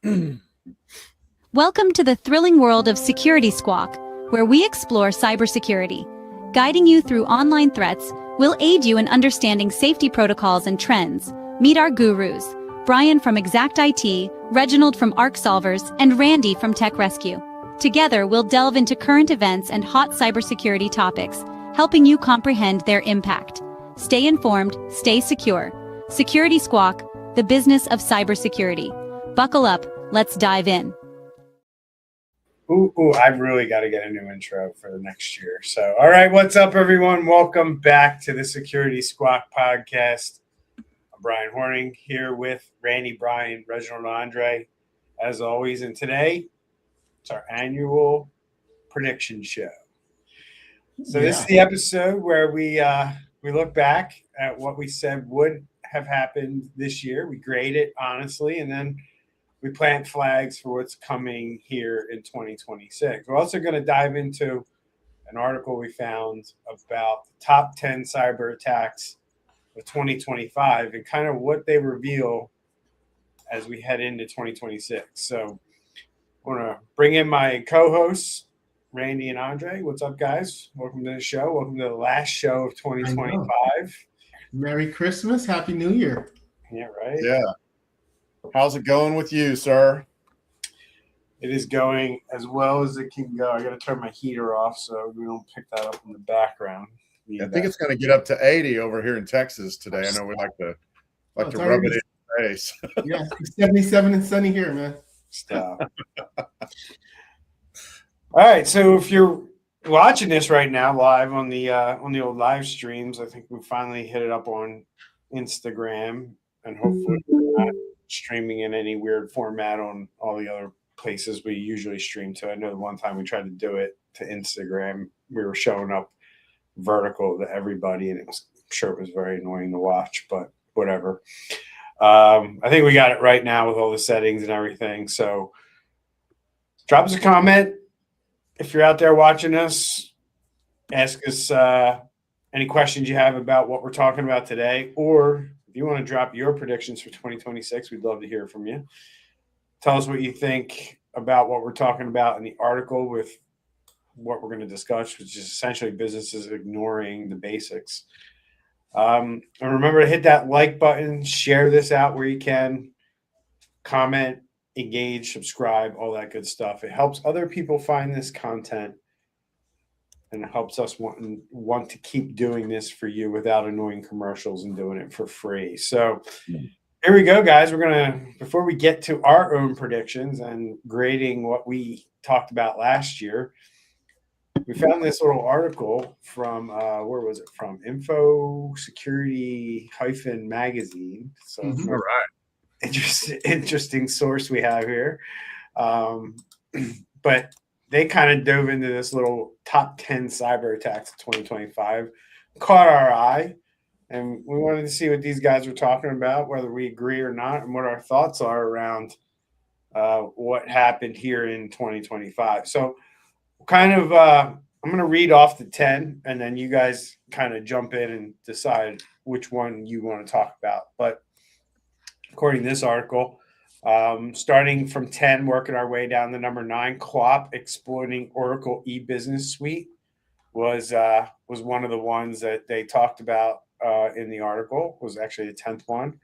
Welcome to the thrilling world of Security Squawk, where we explore cybersecurity. Guiding you through online threats, we'll aid you in understanding safety protocols and trends. Meet our gurus, Brian from Exact IT, Reginald from Arc Solvers, and Randy from Tech Rescue. Together, we'll delve into current events and hot cybersecurity topics, helping you comprehend their impact. Stay informed, stay secure. Security Squawk, the business of cybersecurity. Buckle up, let's dive in. Ooh, I've really got to get a new intro for the next year. So, all right, what's up, everyone? Welcome back to the Security Squawk podcast. I'm Brian Horning here with Randy, Brian, Reginald, and Andre, as always. And today, it's our annual prediction show. So this is the episode where we look back at what we said would have happened this year. We grade it honestly, and then we plant flags for what's coming here in 2026. We're also going to dive into an article we found about the top 10 cyber attacks of 2025 and kind of what they reveal as we head into 2026. So I want to bring in my co-hosts, Randy and Andre. What's up, guys? Welcome to the show. Welcome to the last show of 2025. Merry Christmas. Happy New Year. Yeah, right? Yeah. How's it going with you, sir? It is going as well as it can go. I got to turn my heater off so we don't pick that up in the background. I think it's going to get up to 80 over here in Texas today. I know we like to rub it in the face. Yeah, 77 and sunny here, man. Stop. All right, so if you're watching this right now live on the old live streams, I think we finally hit it up on Instagram, and hopefully we're not streaming in any weird format on all the other places we usually stream to. I know the one time we tried to do it to Instagram, we were showing up vertical to everybody, and I'm sure it was very annoying to watch, but whatever. I think we got it right now with all the settings and everything. So drop us a comment if you're out there watching us. Ask us any questions you have about what we're talking about today, or if you want to drop your predictions for 2026, we'd love to hear from you. Tell us what you think about what we're talking about in the article with what we're going to discuss, which is essentially businesses ignoring the basics. And remember to hit that like button, share this out where you can, comment, engage, subscribe, all that good stuff. It helps other people find this content, and it helps us want to keep doing this for you without annoying commercials and doing it for free. So here we go, guys. Before we get to our own predictions and grading what we talked about last year, we found this little article from, where was it from? Info Security Magazine. So all right. Interesting source we have here. But they kind of dove into this little top 10 cyber attacks of 2025, caught our eye, and we wanted to see what these guys were talking about, whether we agree or not, and what our thoughts are around what happened here in 2025. So kind of, I'm going to read off the 10, and then you guys kind of jump in and decide which one you want to talk about. But according to this article, starting from 10, working our way down to number 9, Co-op exploiting Oracle e-business suite was one of the ones that they talked about in the article. Was actually the 10th one.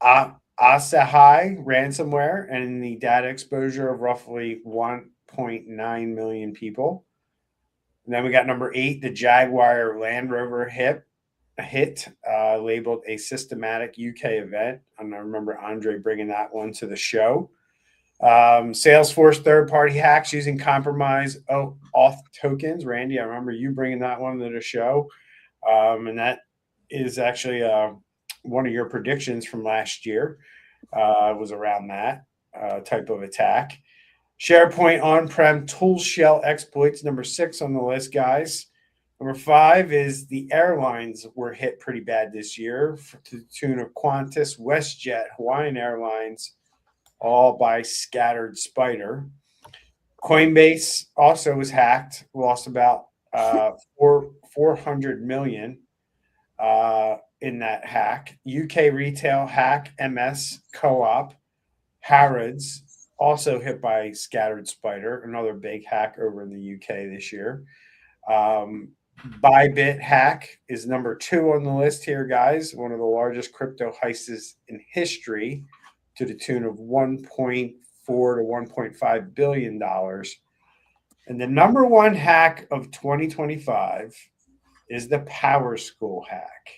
Asahi ransomware and the data exposure of roughly 1.9 million people. And then we got number 8, the Jaguar Land Rover hit labeled a systematic UK event. And I remember Andre bringing that one to the show. Salesforce third-party hacks using compromised OAuth tokens. Randy, I remember you bringing that one to the show. And that is actually one of your predictions from last year. Was around that type of attack. SharePoint on-prem tool shell exploits, number 6 on the list, guys. Number 5 is the airlines were hit pretty bad this year to the tune of Qantas, WestJet, Hawaiian Airlines, all by scattered spider. Coinbase also was hacked, lost about 400 million in that hack. UK retail hack, MS Co-op Harrods, also hit by Scattered Spider, another big hack over in the UK this year. Bybit hack is number 2 on the list here, guys. One of the largest crypto heists in history, to the tune of $1.4 to $1.5 billion. And the number 1 hack of 2025 is the Power School hack,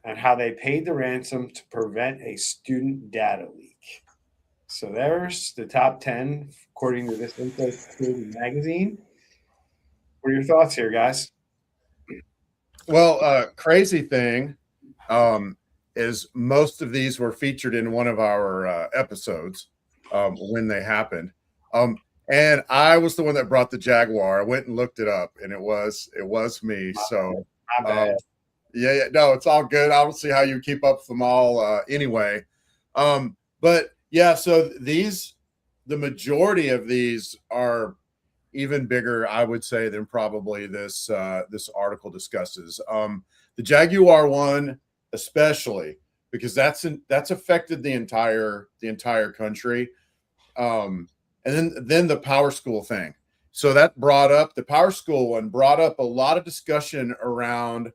and how they paid the ransom to prevent a student data leak. So there's the top 10 according to this Info Security magazine. What are your thoughts here, guys? Well, crazy thing is most of these were featured in one of our episodes when they happened. And I was the one that brought the Jaguar. I went and looked it up, and it was me. So yeah, no, it's all good. I don't see how you keep up with them all anyway. But yeah, so the majority of these are even bigger, I would say, than probably this article discusses. The Jaguar one, especially, because that's affected the entire country. And then the Power School thing. So that the Power School one brought up a lot of discussion around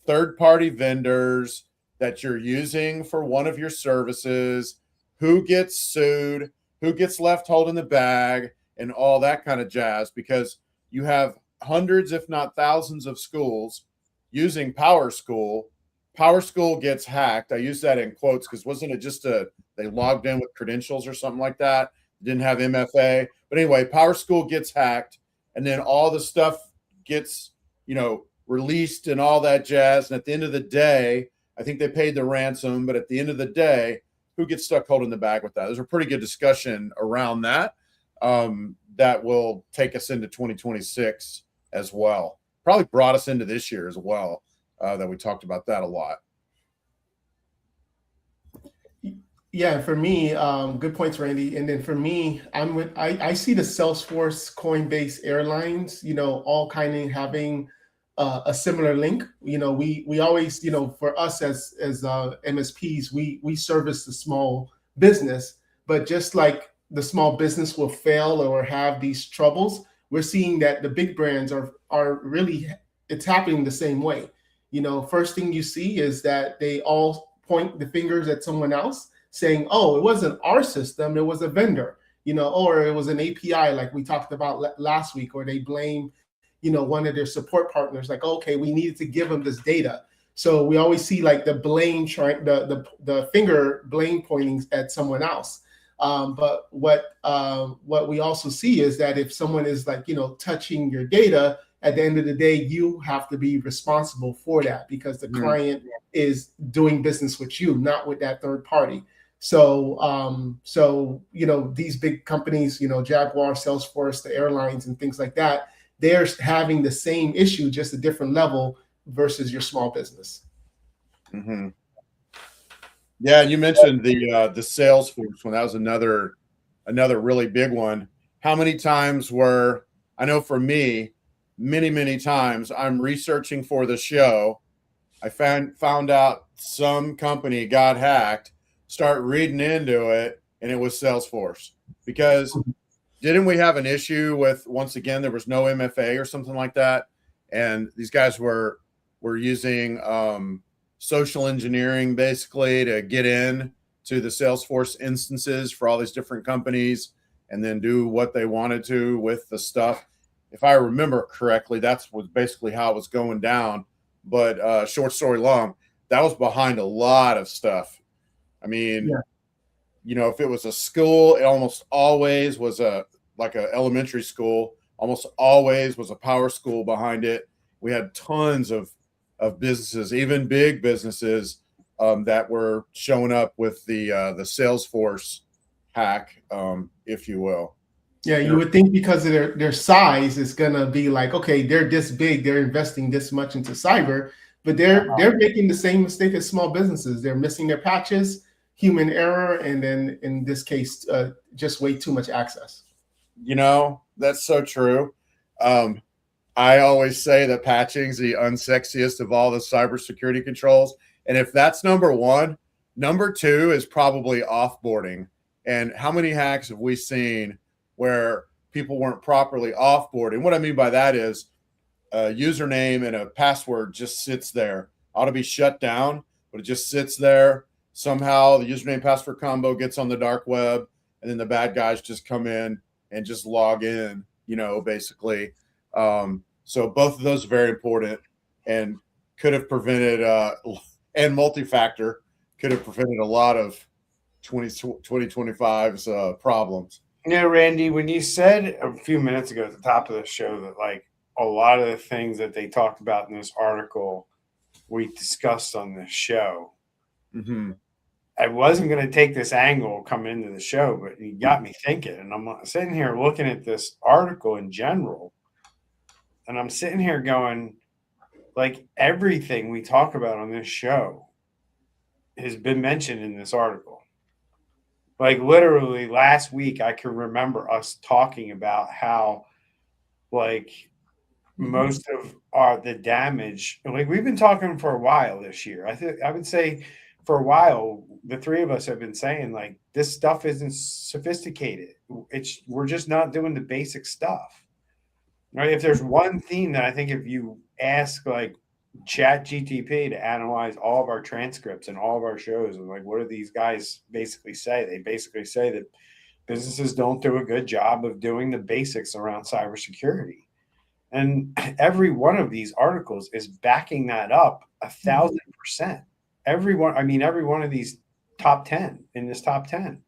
third-party vendors that you're using for one of your services, who gets sued, who gets left holding the bag, and all that kind of jazz, because you have hundreds, if not thousands, of schools using Power School. Power School gets hacked. I use that in quotes because wasn't it just they logged in with credentials or something like that? Didn't have MFA. But anyway, Power School gets hacked, and then all the stuff gets, released and all that jazz. And at the end of the day, I think they paid the ransom, but at the end of the day, who gets stuck holding the bag with that? There's a pretty good discussion around that. That will take us into 2026 as well. Probably brought us into this year as well, that we talked about that a lot. Yeah, for me, good points, Randy. And then for me, I see the Salesforce, Coinbase, Airlines, all kind of having a similar link. We always, for us as MSPs, we service the small business, but just like the small business will fail or have these troubles, we're seeing that the big brands are really, it's happening the same way. First thing you see is that they all point the fingers at someone else, saying, oh, it wasn't our system, it was a vendor, or it was an API like we talked about last week, or they blame, one of their support partners, like, okay, we needed to give them this data. So we always see like the blame, the finger blame pointing at someone else. But what we also see is that if someone is like, touching your data, at the end of the day, you have to be responsible for that, because the client is doing business with you, not with that third party. So, these big companies, Jaguar, Salesforce, the airlines and things like that, they're having the same issue, just a different level versus your small business. Mm-hmm. Yeah, you mentioned the Salesforce one. That was another really big one. How many times I know for me, many times I'm researching for the show. I found out some company got hacked, start reading into it, and it was Salesforce. Because didn't we have an issue with, once again, there was no MFA or something like that, and these guys were using social engineering basically to get in to the Salesforce instances for all these different companies and then do what they wanted to with the stuff. If I remember correctly, that's was basically how it was going down. But short story long, that was behind a lot of stuff. I mean, if it was a school, it almost always was like an elementary school, almost always was a Power School behind it. We had tons of businesses, even big businesses, that were showing up with the Salesforce hack, if you will. Yeah, you would think because of their size, it's gonna be like, okay, they're this big, they're investing this much into cyber, but they're making the same mistake as small businesses. They're missing their patches, human error, and then in this case, just way too much access. That's so true. I always say that patching is the unsexiest of all the cybersecurity controls. And if that's number one, number two is probably offboarding. And how many hacks have we seen where people weren't properly offboarded? And what I mean by that is a username and a password just sits there. Ought to be shut down, but it just sits there. Somehow the username password combo gets on the dark web, and then the bad guys just come in and just log in, basically. So both of those are very important and could have prevented, and multi-factor could have prevented a lot of 2025's problems. Randy, when you said a few minutes ago at the top of the show that like a lot of the things that they talked about in this article we discussed on this show, I wasn't going to take this angle coming into the show, but you got me thinking. And I'm sitting here looking at this article in general, and I'm sitting here going, like, everything we talk about on this show has been mentioned in this article. Like, literally last week, I can remember us talking about how, like, most of the damage, like, we've been talking for a while this year. I would say for a while, the three of us have been saying, like, this stuff isn't sophisticated. We're just not doing the basic stuff. Right? If there's one theme that I think if you ask like Chat GTP to analyze all of our transcripts and all of our shows and like, what do these guys basically say? They basically say that businesses don't do a good job of doing the basics around cybersecurity. And every one of these articles is backing that up 1,000%. Every one of these top 10 in this top 10.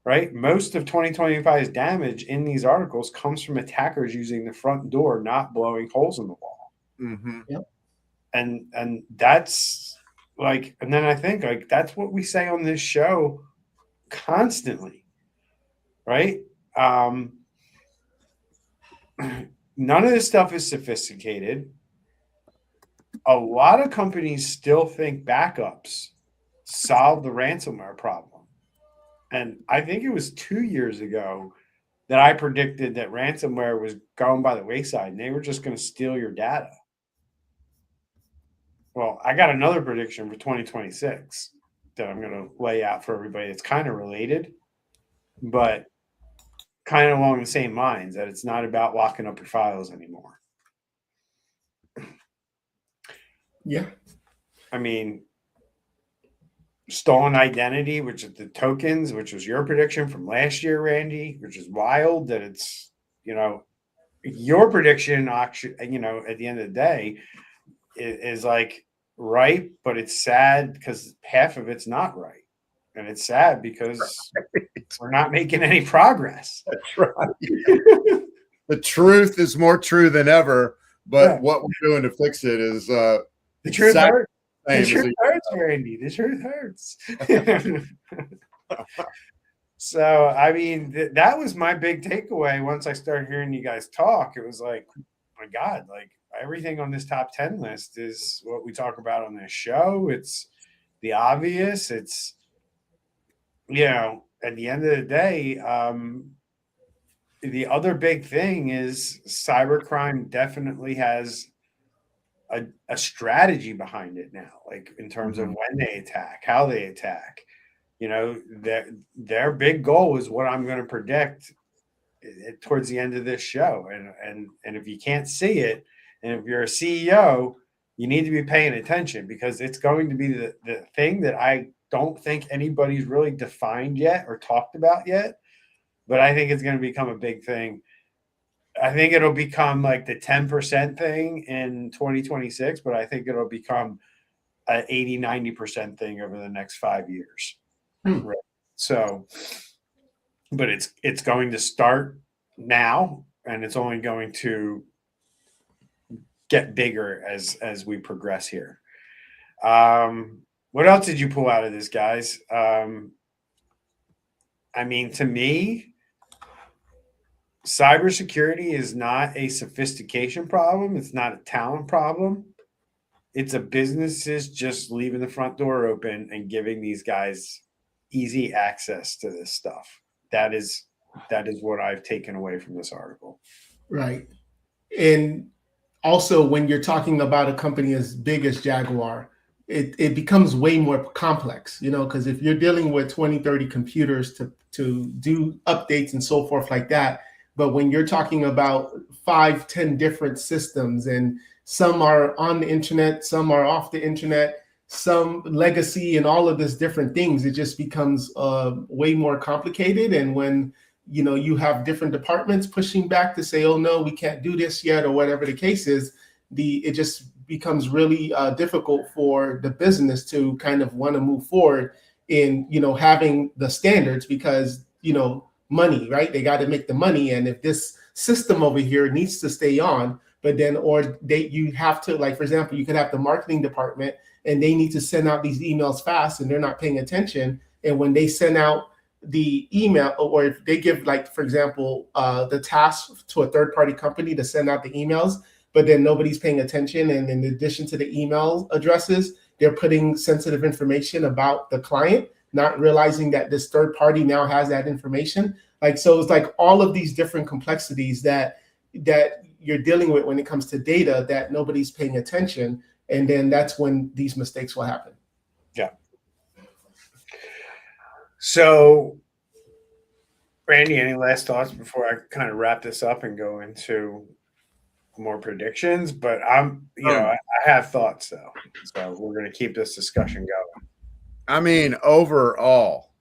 Right? Most of 2025's damage in these articles comes from attackers using the front door, not blowing holes in the wall. Yep. And that's like, and then I think like that's what we say on this show constantly, right? None of this stuff is sophisticated. A lot of companies still think backups solve the ransomware problem. And I think it was 2 years ago that I predicted that ransomware was going by the wayside and they were just going to steal your data. Well, I got another prediction for 2026 that I'm going to lay out for everybody. It's kind of related, but kind of along the same lines, that it's not about locking up your files anymore. Yeah. I mean, stolen identity, which is the tokens, which was your prediction from last year, Randy, which is wild that it's, your prediction, actually, at the end of the day is like right, but it's sad because half of it's not right. And it's sad because we're not making any progress. That's right. The truth is more true than ever, but what we're doing to fix it is the truth hurts. The truth hurts, Randy. The truth hurts. So, I mean, that was my big takeaway once I started hearing you guys talk. It was like, oh my God, like everything on this top 10 list is what we talk about on this show. It's the obvious. It's, at the end of the day, the other big thing is cybercrime definitely has a strategy behind it now, like in terms of when they attack, how they attack. Their big goal is what I'm going to predict towards the end of this show. And if you can't see it, and if you're a CEO, you need to be paying attention because it's going to be the thing that I don't think anybody's really defined yet or talked about yet, but I think it's going to become a big thing. I think it'll become like the 10% thing in 2026, but I think it'll become an 80, 90% thing over the next 5 years. Right. So, but it's going to start now, and it's only going to get bigger as we progress here. What else did you pull out of this, guys? I mean, to me, cybersecurity is not a sophistication problem. It's not a talent problem. It's a businesses just leaving the front door open and giving these guys easy access to this stuff. That is what I've taken away from this article. Right. And also when you're talking about a company as big as Jaguar, it becomes way more complex, because if you're dealing with 20, 30 computers to do updates and so forth like that, but when you're talking about 5, 10 different systems, and some are on the internet, some are off the internet, some legacy, and all of this different things, it just becomes way more complicated. And when you have different departments pushing back to say, oh no, we can't do this yet, or whatever the case is, it just becomes really difficult for the business to kind of want to move forward in having the standards, because money, right? They got to make the money, and if this system over here needs to stay on, but then you have to, like, for example, you could have the marketing department and they need to send out these emails fast and they're not paying attention, and when they send out the email, or if they give, like, for example, the task to a third-party company to send out the emails, but then nobody's paying attention, and in addition to the email addresses, they're putting sensitive information about the client, not realizing that this third party now has that information. So it's like all of these different complexities that you're dealing with when it comes to data that nobody's paying attention, and then that's when these mistakes will happen. Yeah. So, Randy, any last thoughts before I kind of wrap this up and go into more predictions? But I have thoughts though, so we're going to keep this discussion going. I mean, overall,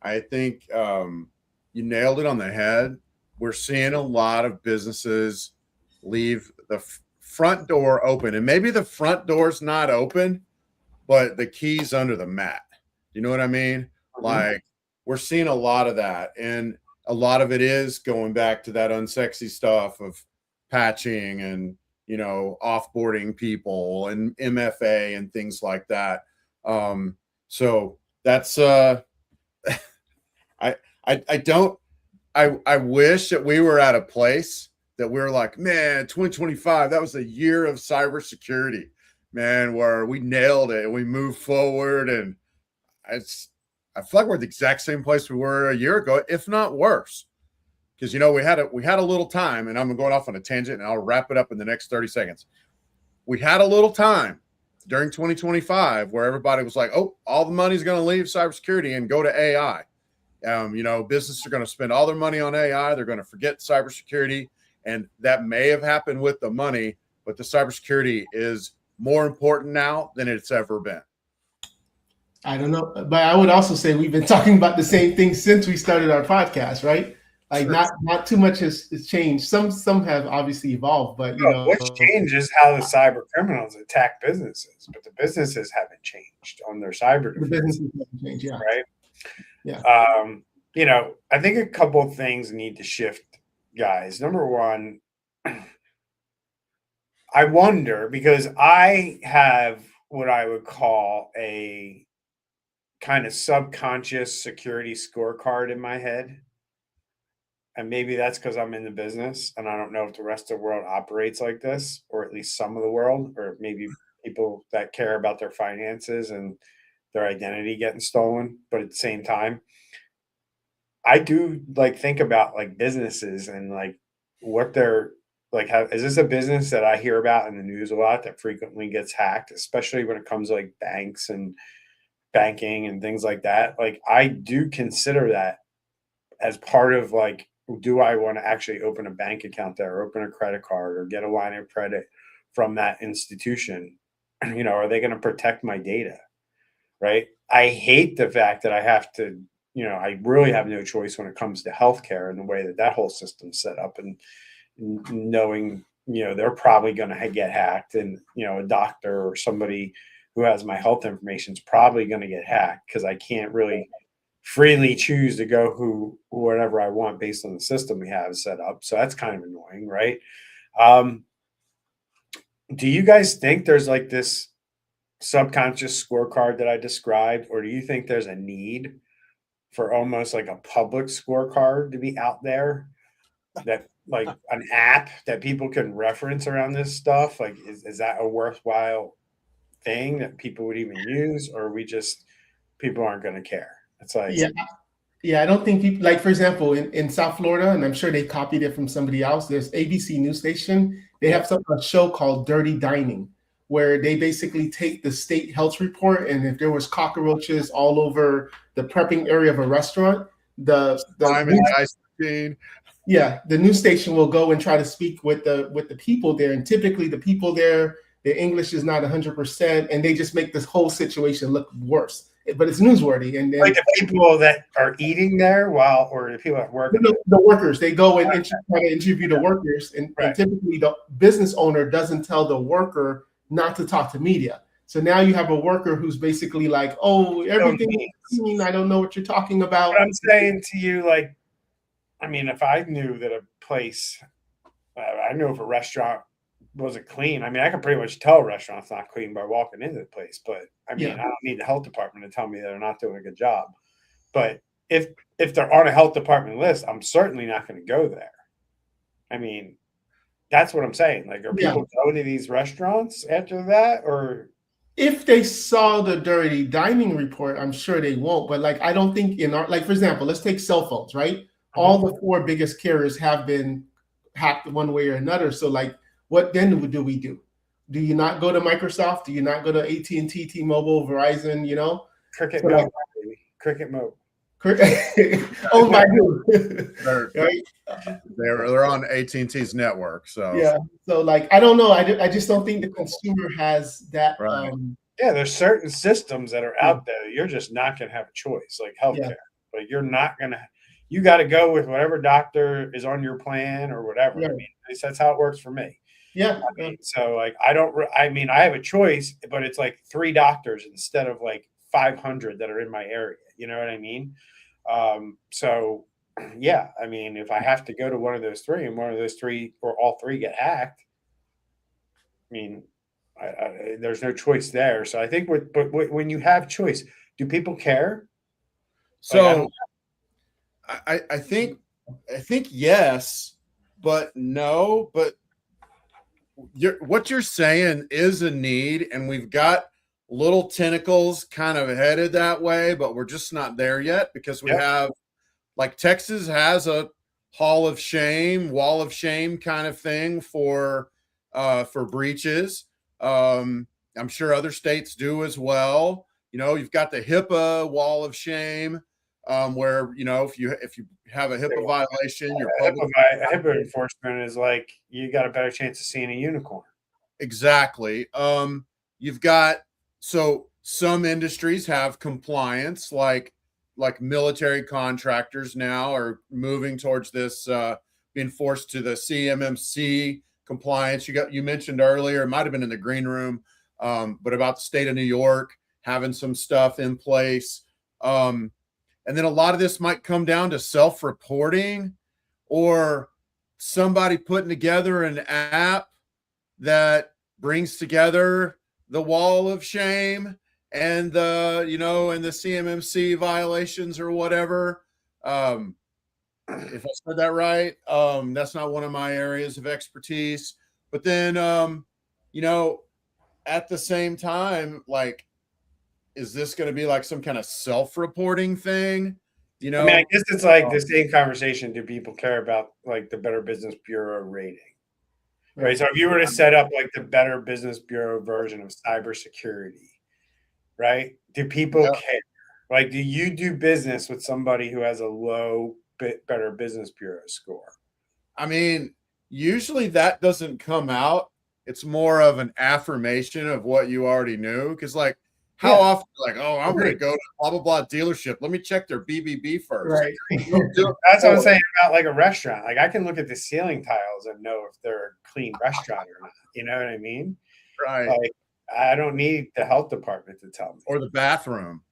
I think you nailed it on the head. We're seeing a lot of businesses leave the front door open, and maybe the front door's not open, but the key's under the mat. You know what I mean? Mm-hmm. Like, we're seeing a lot of that, and a lot of it is going back to that unsexy stuff of patching and offboarding people and MFA and things like that. So that's I wish that we were at a place that we were like, man, 2025, that was a year of cybersecurity, man, where we nailed it and we moved forward. And I feel like we're the exact same place we were a year ago, if not worse. Because we had a little time, and I'm going off on a tangent, and I'll wrap it up in the next 30 seconds. We had a little time during 2025 where everybody was like, oh, all the money's going to leave cybersecurity and go to AI. Businesses are going to spend all their money on AI. They're going to forget cybersecurity. And that may have happened with the money, but the cybersecurity is more important now than it's ever been. I don't know, but I would also say we've been talking about the same thing since we started our podcast, right? Like, sure. Not too much has changed. Some have obviously evolved, but what's changed is how the cyber criminals attack businesses, but the businesses haven't changed on their cyber defense. The businesses haven't changed, yeah. Right? Yeah. I think a couple of things need to shift, guys. Number one, I wonder, because I have what I would call a kind of subconscious security scorecard in my head. And maybe that's because I'm in the business and I don't know if the rest of the world operates like this, or at least some of the world, or maybe people that care about their finances and their identity getting stolen. But at the same time, I do think about businesses and what they're is this a business that I hear about in the news a lot that frequently gets hacked, especially when it comes to banks and banking and things like that? I do consider that as part of do I want to actually open a bank account there, or open a credit card, or get a line of credit from that institution? Are they going to protect my data? Right. I hate the fact that I have to, I really have no choice when it comes to healthcare and the way that whole system's set up, and knowing, they're probably going to get hacked, and, a doctor or somebody who has my health information is probably going to get hacked, because I can't really freely choose to go whatever I want based on the system we have set up. So that's kind of annoying, right? Do you guys think there's this subconscious scorecard that I described, or do you think there's a need for almost a public scorecard to be out there, that an app that people can reference around this stuff? Is that a worthwhile thing that people would even use, or people aren't going to care? It's I don't think people, for example, in South Florida, and I'm sure they copied it from somebody else, there's ABC news station. They have a show called Dirty Dining, where they basically take the state health report, and if there was cockroaches all over the prepping area of a restaurant, the ice machine. yeah, the news station will go and try to speak with the people there, and typically the people there, their English is not 100%, and they just make this whole situation look worse. But it's newsworthy, and then like the people that are eating there or the people that work. The workers, they go and try to interview the workers, and Right. typically the business owner doesn't tell the worker not to talk to media. So now you have a worker who's basically like, "Oh, everything is clean. I don't know what you're talking about." But I'm saying to you, like, I mean, if I knew that a place, I knew if a restaurant wasn't clean. I mean, I can pretty much tell a restaurant's not clean by walking into the place. But I mean, Yeah. I don't need the health department to tell me they're not doing a good job. But if they're on a health department list, I'm certainly not going to go there. I mean, that's what I'm saying. Like, are people going to these restaurants after that, or If they saw the dirty dining report, I'm sure they won't. But like, I don't think in our, like, for example, let's take cell phones, right? All the 4 biggest carriers have been hacked one way or another. So like, what then do we do? Do you not go to Microsoft? Do you not go to AT&T, T-Mobile, Verizon, you know? Cricket So, mode, like, baby. Cricket mode? oh my God. Right? They're on AT&T's network. So Yeah. So like, I don't know. I just don't think the consumer has that. Right. Yeah, there's certain systems that are out there. You're just not going to have a choice, like healthcare. Like, you're not going to. You got to go with whatever doctor is on your plan or whatever. Yeah. I mean, at least that's how it works for me. Yeah. I mean, so like, I mean, I have a choice, but it's like 3 doctors instead of like 500 that are in my area. You know what I mean? So yeah, I mean, if I have to go to one of those 3 and one of those 3 or all 3 get hacked, I mean, there's no choice there. So I think when you have choice, do people care? So I think yes, but no. But what you're saying is a need, and we've got little tentacles kind of headed that way, but we're just not there yet because we have, like, Texas has a wall of shame kind of thing for breaches. I'm sure other states do as well. You know, you've got the HIPAA wall of shame, where, you know, if you have a HIPAA violation, your HIPAA enforcement is like, you got a better chance of seeing a unicorn. Exactly. You've got, so some industries have compliance, like military contractors now are moving towards this, being forced to the CMMC compliance. You mentioned earlier, it might have been in the green room, but about the state of New York having some stuff in place. And then a lot of this might come down to self-reporting, or somebody putting together an app that brings together the wall of shame and the, you know, and the CMMC violations or whatever. If I said that right, that's not one of my areas of expertise. But then, you know, at the same time, like, is this going to be like some kind of self-reporting thing? You know, I mean, I guess it's like the same conversation. Do people care about like the Better Business Bureau rating? Right. So if you were to set up like the Better Business Bureau version of cybersecurity, right? Do people care? Like, do you do business with somebody who has a low Better Business Bureau score? I mean, usually that doesn't come out. It's more of an affirmation of what you already knew. Because, like, how often, like, oh, I'm going to go to blah, blah, blah dealership. Let me check their BBB first. Right. That's what I'm saying about like a restaurant. Like, I can look at the ceiling tiles and know if they're a clean restaurant or not. You know what I mean? Right. Like, I don't need the health department to tell me. Or the bathroom.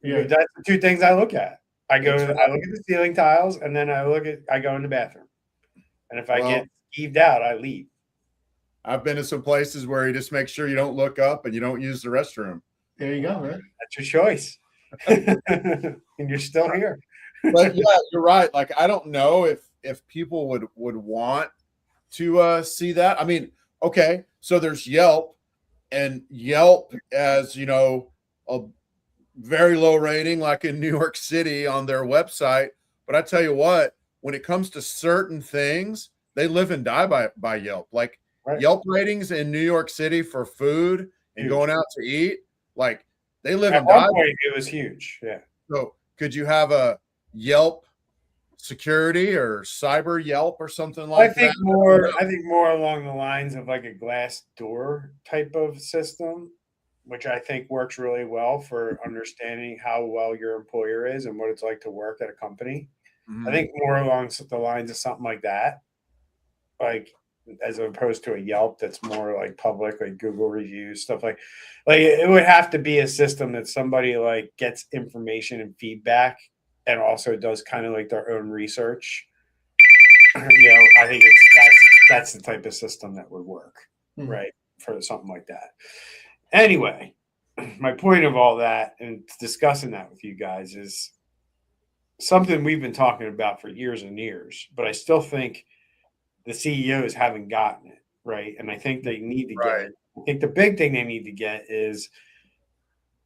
Yeah. That's the 2 things I look at. I look at the ceiling tiles, and then I go in the bathroom. And if I get skeeved out, I leave. I've been to some places where you just make sure you don't look up and you don't use the restroom. There you go, right? That's your choice. And you're still here. But yeah, you're right. Like, I don't know if people would want to see that. I mean, okay, so there's Yelp, and Yelp, as you know, a very low rating, like in New York City on their website. But I tell you what, when it comes to certain things, they live and die by Yelp. Like, Right. Yelp ratings in New York City for food and Huge. going out to eat, like they live At and one die. point, it was huge. Yeah. So could you have a Yelp security or cyber Yelp or something like that? I think more along the lines of like a glass door type of system, which I think works really well for understanding how well your employer is and what it's like to work at a company. Mhm. I think more along the lines of something like that, like as opposed to a Yelp that's more like public, like Google reviews, stuff like it would have to be a system that somebody like gets information and feedback and also does kind of like their own research. I think that's the type of system that would work, right, for something like that. Anyway, my point of all that and discussing that with you guys is something we've been talking about for years and years, but I still think the CEOs haven't gotten it, right? And I think they need to get it. I think the big thing they need to get is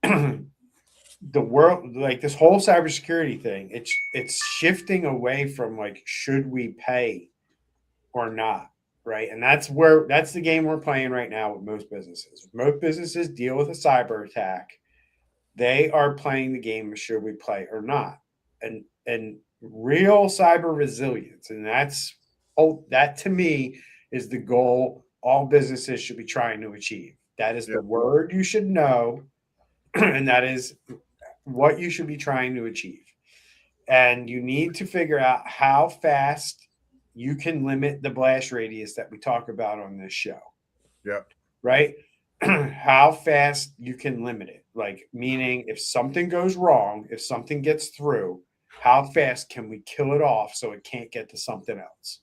the world, like this whole cybersecurity thing, it's shifting away from like, should we pay or not, right? And that's the game we're playing right now with most businesses. Most businesses deal with a cyber attack. They are playing the game of should we play or not, and real cyber resilience, and that to me is the goal all businesses should be trying to achieve. That is the word you should know, and that is what you should be trying to achieve. And you need to figure out how fast you can limit the blast radius that we talk about on this show. Yeah. Right? How fast you can limit it. Like, meaning if something goes wrong, if something gets through, how fast can we kill it off so it can't get to something else?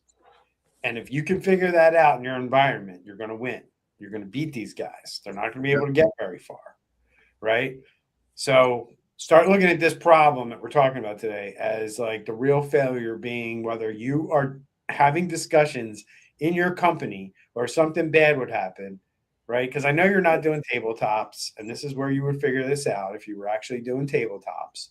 And if you can figure that out in your environment, you're going to win. You're going to beat these guys. They're not going to be able to get very far. Right? So start looking at this problem that we're talking about today as like the real failure being whether you are having discussions in your company or something bad would happen, right? Because I know you're not doing tabletops, and this is where you would figure this out if you were actually doing tabletops,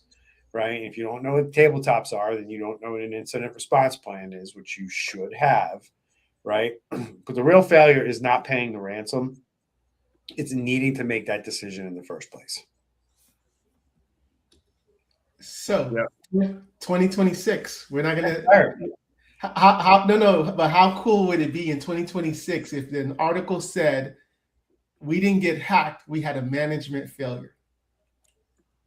right? If you don't know what tabletops are, then you don't know what an incident response plan is, which you should have, right? But the real failure is not paying the ransom. It's needing to make that decision in the first place. So 2026, we're not going to. How cool would it be in 2026 if an article said we didn't get hacked, we had a management failure,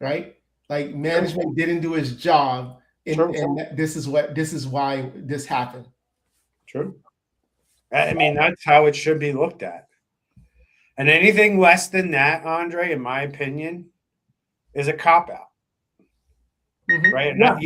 right? Like management didn't do its job, and this is why this happened. True. I mean, that's how it should be looked at. And anything less than that, Andre, in my opinion, is a cop-out. Mm-hmm. Right? Yeah.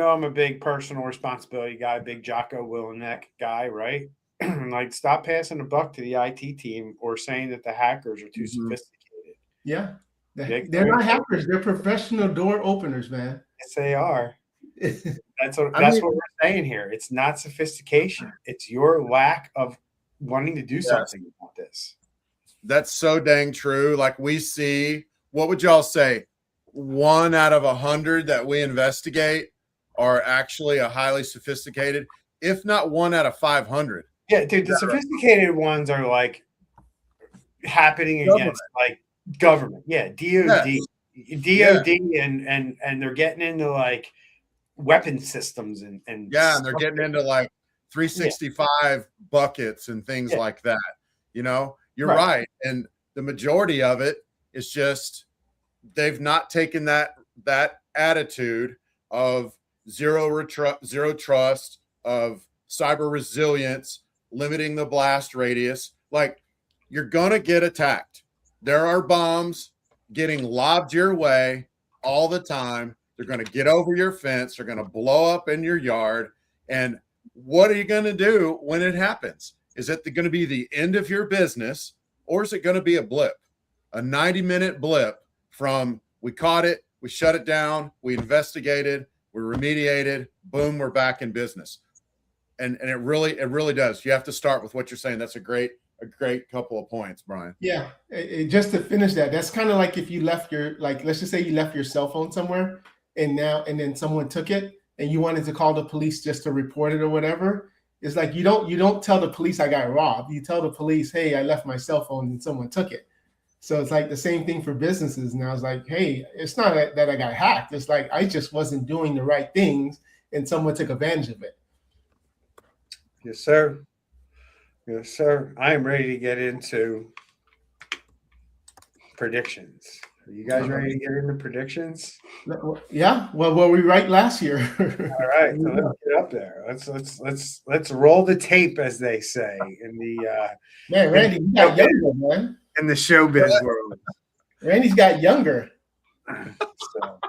I'm a big personal responsibility guy, big Jocko Willem-Neck guy, right? Like, stop passing the buck to the IT team or saying that the hackers are too sophisticated. Yeah. They're not hackers. They're professional door openers, man. Yes, they are. That's what we're saying here. It's not sophistication. It's your lack of wanting to do something about this. That's so dang true. Like, we see, what would y'all say? 1 out of 100 that we investigate are actually a highly sophisticated, if not 1 out of 500. Yeah, dude, the sophisticated ones are like happening against like government. Yeah, DOD, and they're getting into like weapon systems and and they're getting into like 365 buckets and things like that. You know, you're right. And the majority of it is just they've not taken that attitude of zero trust, of cyber resilience, limiting the blast radius. Like, you're gonna get attacked. There are bombs getting lobbed your way all the time. They're going to get over your fence. They're going to blow up in your yard. And what are you going to do when it happens? Is it going to be the end of your business, or is it going to be a blip, a 90-minute blip from we caught it, we shut it down, we investigated, we remediated, boom, we're back in business. And it really does. You have to start with what you're saying. That's a great couple of points, Brian. Yeah. Just to finish that, that's kind of like if you left let's just say you left your cell phone somewhere and then someone took it and you wanted to call the police just to report it or whatever. It's like you don't tell the police I got robbed. You tell the police, hey, I left my cell phone and someone took it. So it's like the same thing for businesses. Now it's like, hey, it's not that I got hacked. It's like I just wasn't doing the right things and someone took advantage of it. Yes, sir. Yes, sir. I am ready to get into predictions. Are you guys ready to get into predictions? Yeah. Well, were we right last year? All right, so let's get up there. Let's roll the tape, as they say in the Man, Randy, you got younger, man. in the showbiz world. Randy's got younger. So,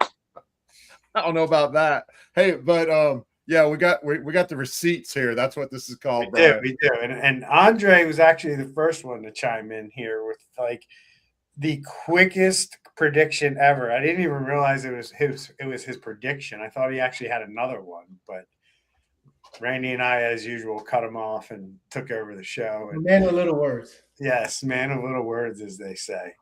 I don't know about that. Hey, but yeah, we got the receipts here. That's what this is called. we do. And Andre was actually the first one to chime in here with like the quickest prediction ever. I didn't even realize it was his prediction. I thought he actually had another one, but Randy and I, as usual, cut him off and took over the show. And, man of little words. Yes, man of little words, as they say.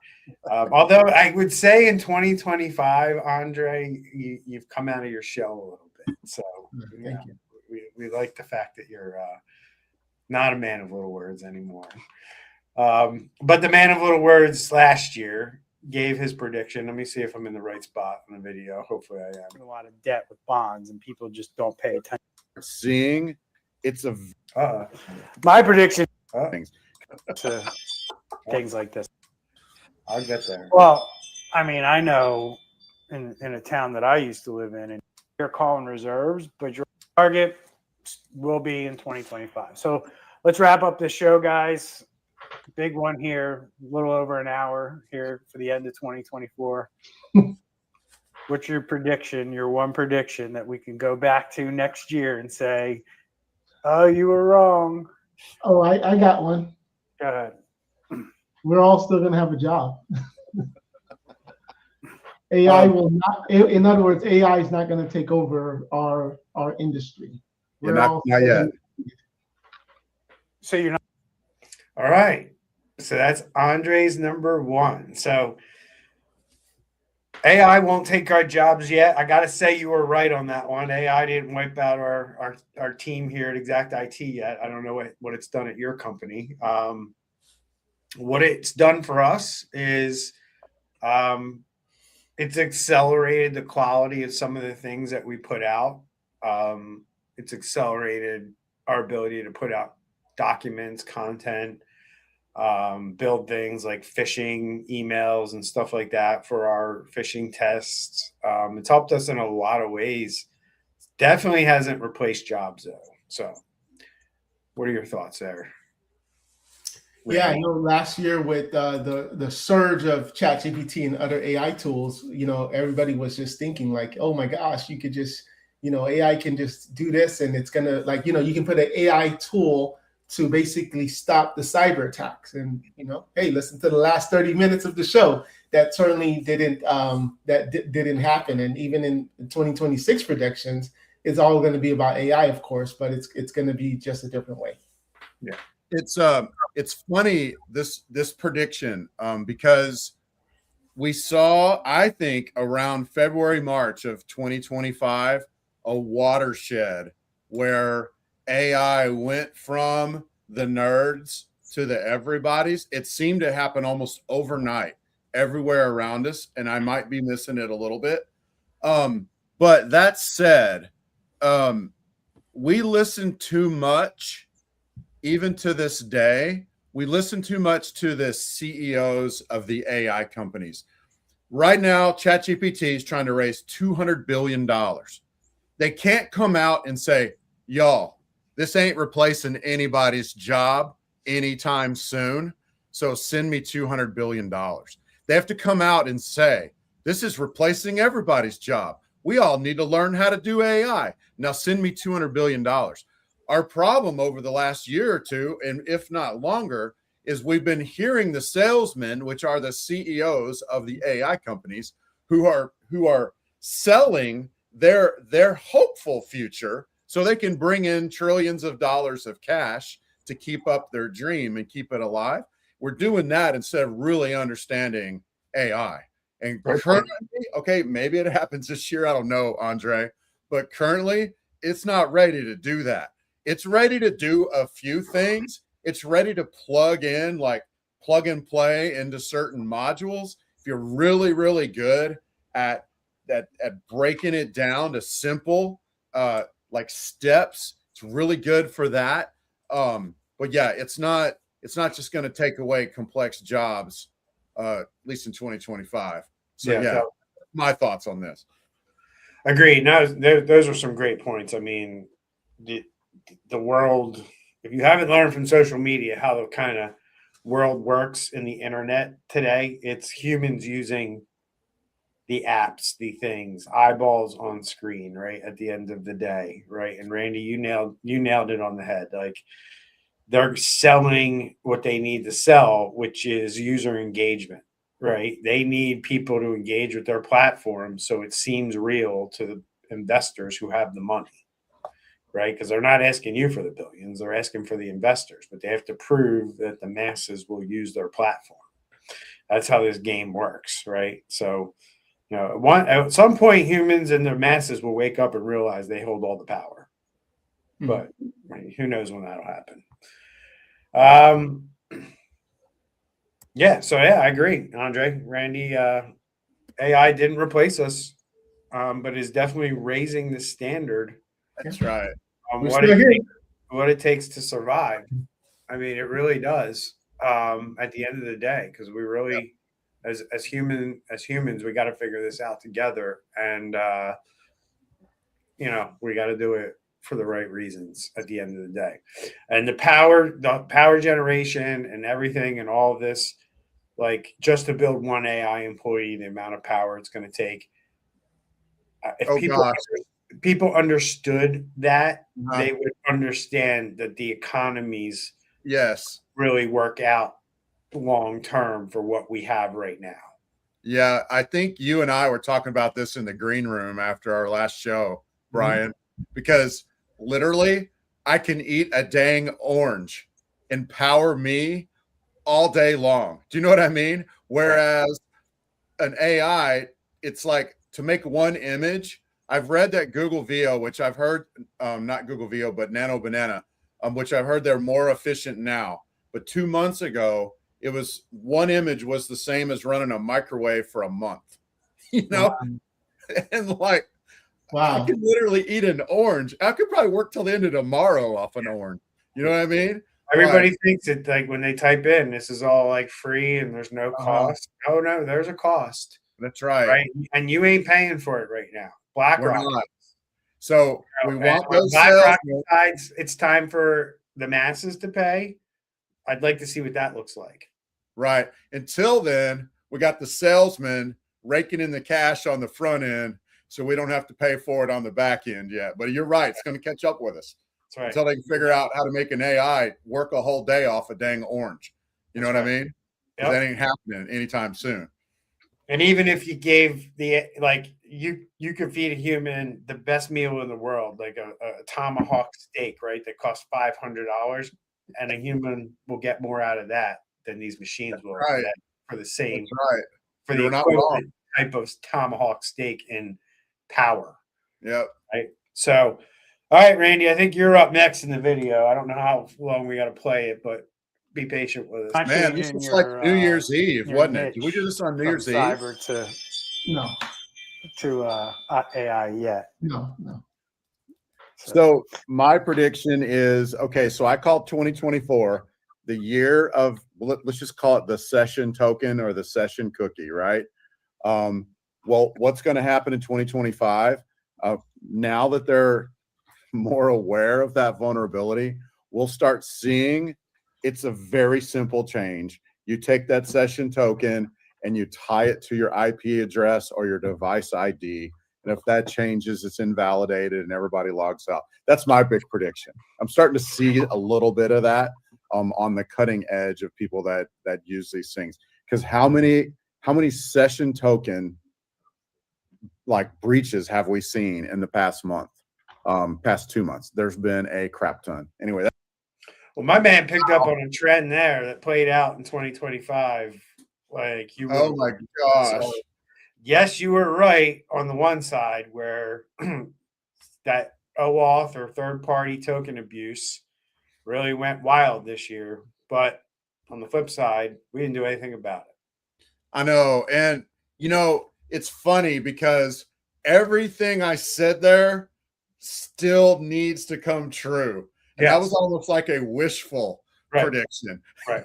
Although I would say in 2025, Andre, you've come out of your shell a little bit. So Thank you. We like the fact that you're not a man of little words anymore. But the man of little words last year gave his prediction. Let me see if I'm in the right spot in the video. Hopefully I am. A lot of debt with bonds, and people just don't pay attention. Seeing it's a My prediction things. to things like this. I'll get there. Well, I mean, I know in a town that I used to live in, and you're calling reserves, but your target will be in 2025. So let's wrap up this show, guys. Big one here, a little over an hour here for the end of 2024. What's your prediction, your one prediction that we can go back to next year and say, oh, you were wrong? Oh, I got one. Go ahead. We're all still going to have a job. AI will not, in other words, AI is not going to take over our industry. We're not yet. So you're not. All right. So that's Andre's number one. So AI won't take our jobs yet. I got to say you were right on that one. AI didn't wipe out our team here at Exact IT yet. I don't know what it's done at your company. What it's done for us is it's accelerated the quality of some of the things that we put out. It's accelerated our ability to put out documents, content, build things like phishing emails and stuff like that for our phishing tests. It's helped us in a lot of ways. Definitely hasn't replaced jobs though. So what are your thoughts there? Yeah, I know last year with the surge of ChatGPT and other AI tools, everybody was just thinking like, oh my gosh, you could just, AI can just do this and it's going to you can put an AI tool to basically stop the cyber attacks. And, hey, listen to the last 30 minutes of the show. That certainly didn't happen. And even in 2026 predictions, it's all going to be about AI, of course, but it's going to be just a different way. Yeah. It's funny, this prediction, because we saw, I think, around February, March of 2025, a watershed where AI went from the nerds to the everybody's. It seemed to happen almost overnight everywhere around us, and I might be missing it a little bit. But that said, we listen too much, even to this day. We listen too much to the CEOs of the AI companies. Right now, ChatGPT is trying to raise $200 billion. They can't come out and say, y'all, this ain't replacing anybody's job anytime soon. So send me $200 billion. They have to come out and say, this is replacing everybody's job. We all need to learn how to do AI. Now send me $200 billion. Our problem over the last year or two, and if not longer, is we've been hearing the salesmen, which are the CEOs of the AI companies, who are selling their hopeful future so they can bring in trillions of dollars of cash to keep up their dream and keep it alive. We're doing that instead of really understanding AI. And currently, okay, maybe it happens this year. I don't know, Andre, but currently it's not ready to do that. it's ready to do a few things. It's ready to plug in, like plug and play into certain modules. If you're really, really good at breaking it down to simple like steps, it's really good for that. But yeah, it's not just going to take away complex jobs, at least in 2025. So yeah, my thoughts on this. Agreed. No, those are some great points. I mean, the world, if you haven't learned from social media how the kind of world works in the internet today, it's humans using the apps, the things, eyeballs on screen, right? At the end of the day, right? And Randy, you nailed it on the head. Like, they're selling what they need to sell, which is user engagement, right? They need people to engage with their platform so it seems real to the investors who have the money, right? Because they're not asking you for the billions, they're asking for the investors, but they have to prove that the masses will use their platform. That's how this game works, right? So, at some point, humans and the masses will wake up and realize they hold all the power. But who knows when that'll happen? I agree, Andre. Randy, AI didn't replace us, but is definitely raising the standard. That's right. On what it takes to survive. I mean, it really does. At the end of the day, because we really, as humans, we got to figure this out together, and we got to do it for the right reasons at the end of the day. And the power generation and everything and all of this, like, just to build one AI employee, the amount of power it's going to take. If people understood that, they would understand that the economies really work out long term for what we have right now. Yeah, I think you and I were talking about this in the green room after our last show, Brian, because literally I can eat a dang orange and power me all day long. Do you know what I mean? Whereas an AI, it's like, to make one image, I've read that Google VO, which I've heard, not Google VO, but Nano Banana, which I've heard they're more efficient now. But 2 months ago, it was one image was the same as running a microwave for a month, and like, I could literally eat an orange. I could probably work till the end of tomorrow off an orange. You know what I mean? Everybody thinks it, like, when they type in, this is all like free and there's no cost. Oh no, there's a cost. That's right. Right, and you ain't paying for it right now. BlackRock. So we want those. BlackRock decides it's time for the masses to pay. I'd like to see what that looks like. Right. Until then, we got the salesman raking in the cash on the front end, so we don't have to pay for it on the back end yet. But you're right; it's going to catch up with us. That's right. Until they can figure out how to make an AI work a whole day off a dang orange. You know what I mean? That ain't happening anytime soon. And even if you gave you could feed a human the best meal in the world, like a tomahawk steak, right? That costs $500, and a human will get more out of that than these machines will for the same, for the equivalent type of tomahawk steak in power. Yep. Right. So, all right, Randy, I think you're up next in the video. I don't know how long we got to play it, but be patient with us. Man, this was like New Year's Eve, wasn't it? Did we do this on New Year's Eve? Cyber to AI yet. No. So my prediction is, okay, so I called 2024 the year of, let's just call it the session token or the session cookie, right? Well, what's going to happen in 2025? Now that they're more aware of that vulnerability, we'll start seeing it's a very simple change. You take that session token and you tie it to your IP address or your device ID. And if that changes, it's invalidated and everybody logs out. That's my big prediction. I'm starting to see a little bit of that on the cutting edge of people that use these things. Because how many session token like breaches have we seen in the past month, past 2 months? There's been a crap ton. Anyway. Well, my man picked up on a trend there that played out in 2025. Like, you. Oh my gosh. So, yes, you were right on the one side where that OAuth or third-party token abuse really went wild this year. But on the flip side, we didn't do anything about it. I know. And, it's funny because everything I said there still needs to come true. And that was almost like a wishful prediction, Right.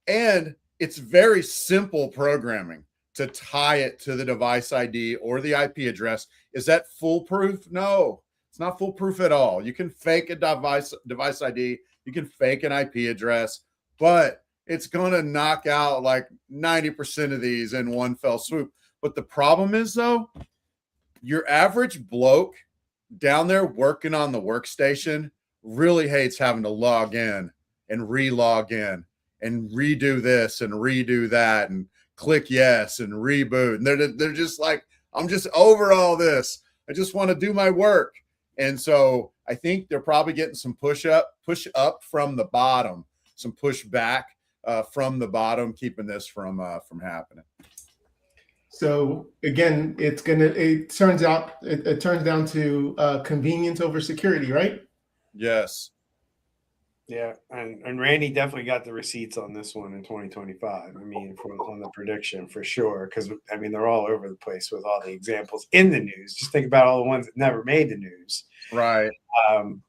And it's very simple programming to tie it to the device ID or the IP address. Is that foolproof? No, it's not foolproof at all. You can fake a device ID, you can fake an IP address, but it's going to knock out like 90% of these in one fell swoop. But the problem is, though, your average bloke down there working on the workstation really hates having to log in and re-log in and redo this and redo that and click yes and reboot. And they're just like, I'm just over all this. I just want to do my work. And so I think they're probably getting some push up from the bottom, some push back from the bottom, keeping this from happening. So again, it turns down to convenience over security, right? Yes. Yeah, and Randy definitely got the receipts on this one in 2025. I mean, on the prediction for sure, because I mean they're all over the place with all the examples in the news. Just think about all the ones that never made the news. Right.